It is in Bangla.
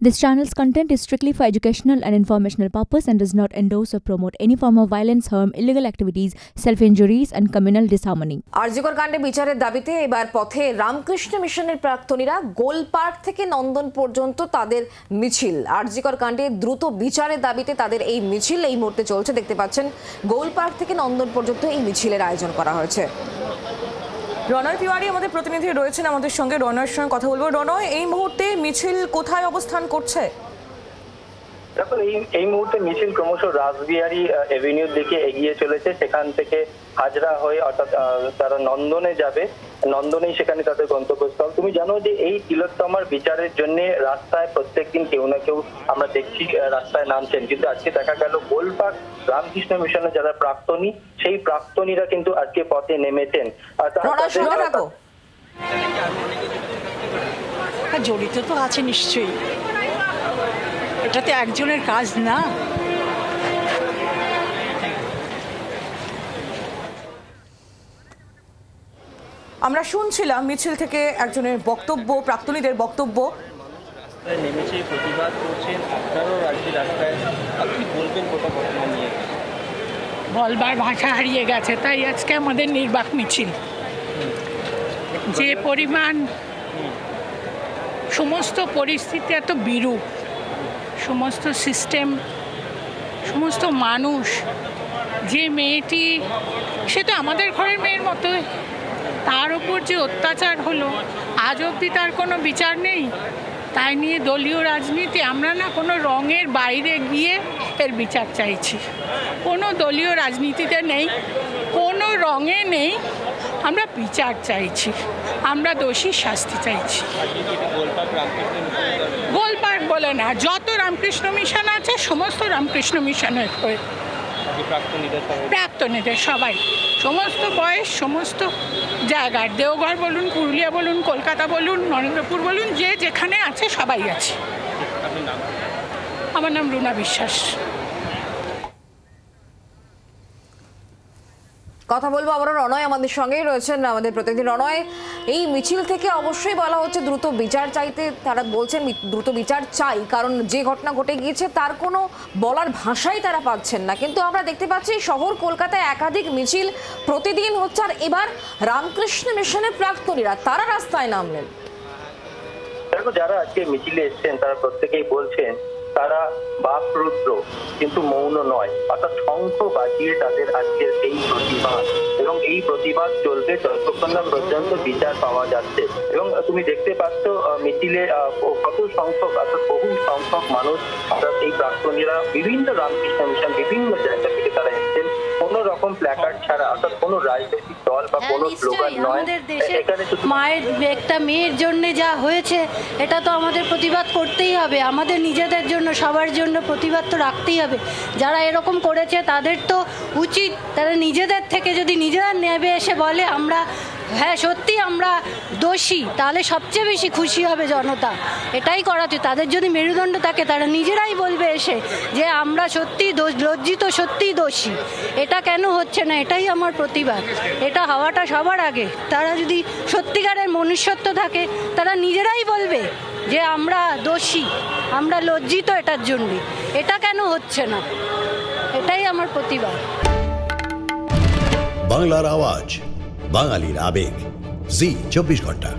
This channel's content is strictly for educational and informational purpose and does not endorse or promote any form of violence, harm, illegal activities, self-injuries and communal disharmony. RG Kar কাণ্ডে বিচারের দাবিতে এবার পথে রামকৃষ্ণ মিশনের প্রাক্তনীরা গোলপার্ক থেকে নন্দন পর্যন্ত তাদের মিছিল। আরজিকর কাণ্ডে দ্রুত বিচারের দাবিতে তাদের এই মিছিল এই মুহূর্তে চলছে। দেখতে পাচ্ছেন গোলপার্ক থেকে নন্দন পর্যন্ত এই মিছিলের আয়োজন করা হয়েছে। রনয় তিওয়ারি আমাদের প্রতিনিধি রয়েছেন আমাদের সঙ্গে, রনয়ের সঙ্গে কথা বলবো। রনয়, এই মুহূর্তে মিছিল কোথায় অবস্থান করছে? দেখো, এই মুহূর্তে মিছিল ক্রমশ রাসবিহারী এভিনিউর দিকে এগিয়ে চলেছে। সেখান থেকে হাজরা হয়ে অর্থাৎ তারা নন্দনে যাবে। নন্দনেই সেখানে তাদের গন্তব্যস্থল। তুমি জানো যে এই তিলোত্তমার বিচারের জন্য রাস্তায় প্রত্যেকদিন কেউ না কেউ আমরা দেখছি রাস্তায় নামছেন, কিন্তু আজকে দেখা গেল গোলপার্ক রামকৃষ্ণ মিশনের যারা প্রাক্তনী সেই প্রাক্তনীরা কিন্তু আজকে পথে নেমেছেন। জড়িত তো আছে নিশ্চয়ই, এটাতে একজনের কাজ না। আমরা শুনছিলাম মিছিল থেকে একজনের বক্তব্য, প্রাক্তনীদের বক্তব্য। নেমেছে, প্রতিবাদ করছেন, আপনারাও রাজ্যের রাস্তায়, আপনি বলবেন কোথা ঘটনা নিয়ে? বলবার ভাষা হারিয়ে গেছে, তাই আজকে আমাদের নির্বাক মিছিল। যে পরিমাণ সমস্ত পরিস্থিতি এত বিরূপ, সমস্ত সিস্টেম, সমস্ত মানুষ, যে মেয়েটি সে তো আমাদের ঘরের মেয়ের মতোই, তার উপর যে অত্যাচার হলো আজ অবধি তার কোনো বিচার নেই। তাই নিয়ে দলীয় রাজনীতি, আমরা না কোনো রঙের বাইরে গিয়ে এর বিচার চাইছি। কোনো দলীয় রাজনীতিতে নেই, কোনো রঙে নেই, আমরা বিচার চাইছি, আমরা দোষী শাস্তি চাইছি। গোলপার্ক বলে না, যত রামকৃষ্ণ মিশন আছে সমস্ত রামকৃষ্ণ মিশনের হয়ে প্রাক্তনীদের সবাই, সমস্ত বয়স, সমস্ত জায়গার, দেওঘর বলুন, পুরুলিয়া বলুন, কলকাতা বলুন, নরেন্দ্রপুর বলুন, যে যেখানে আছে সবাই আছে। আমার নাম রুনা বিশ্বাস। কথা বলবো আবারও, রনয় আমাদের সঙ্গেই রয়েছেন, আমাদের প্রতিনিধি। রনয়, এই মিছিল থেকে অবশ্যই বলা হচ্ছে দ্রুত বিচার চাইতে। তারা বলছেন দ্রুত বিচার চাই, কারণ যে ঘটনা ঘটে গিয়েছে তার কোনো বলার ভাষাই তারা পাচ্ছেন না। কিন্তু আমরা দেখতে পাচ্ছি শহর কলকাতায় একাধিক মিছিল প্রতিদিন হচ্ছে, আর এবার রামকৃষ্ণ মিশনের প্রাক্তনীরা তারা রাস্তায় নামলেন। দেখো, যারা আজকে মিছিলে এসছেন তারা প্রত্যেকেই বলছেন তারা বাকরুদ্র কিন্তু মৌন নয়, অর্থাৎ শঙ্খ বাজিয়ে তাদের আজকের এই প্রতিবাদ, এবং এই প্রতিবাদ চলবে যতক্ষণ না পর্যন্ত বিচার পাওয়া যাচ্ছে। এবং তুমি দেখতে পাচ্ছ মিছিলে কত সংখ্যক, অর্থাৎ বহু সংখ্যক মানুষ, অর্থাৎ এই প্রাক্তনীরা বিভিন্ন রামকৃষ্ণ মিশন বিভিন্ন জায়গা থেকে তারা এসছেন কোনো রকম প্ল্যাকার্ড ছাড়া, অর্থাৎ কোনো রাজনৈতিক দল বা কোনো স্লোগান নয়। এখানে মায়ের একটা মেয়ের জন্য যা হয়েছে এটা তো আমাদের প্রতিবাদ করতেই হবে, আমাদের নিজেদের জন্য, সবার জন্য প্রতিবাদ তো রাখতেই হবে। যারা এরকম করেছে তাদের তো উচিত, তারা নিজেদের থেকে যদি নিজেরা নেবে এসে বলে আমরা হ্যাঁ সত্যি আমরা দোষী, তাহলে সবচেয়ে বেশি খুশি হবে জনতা। এটাই করাতে, তাদের যদি মেরুদণ্ড থাকে তারা নিজেরাই বলবে এসে যে আমরা সত্যি লজ্জিত, সত্যিই দোষী। এটা কেন হচ্ছে না, এটাই আমার প্রতিবাদ। এটা হওয়াটা সবার আগে। তারা যদি সত্যিকারের মনুষ্যত্ব থাকে তারা নিজেরাই বলবে যে আমরা দোষী, আমরা লজ্জিত এটার জন্যে। এটা কেন হচ্ছে না, এটাই আমার প্রতিবাদ। বাংলার আওয়াজ, বাঙালির আবেগ, জি 24 ঘন্টা।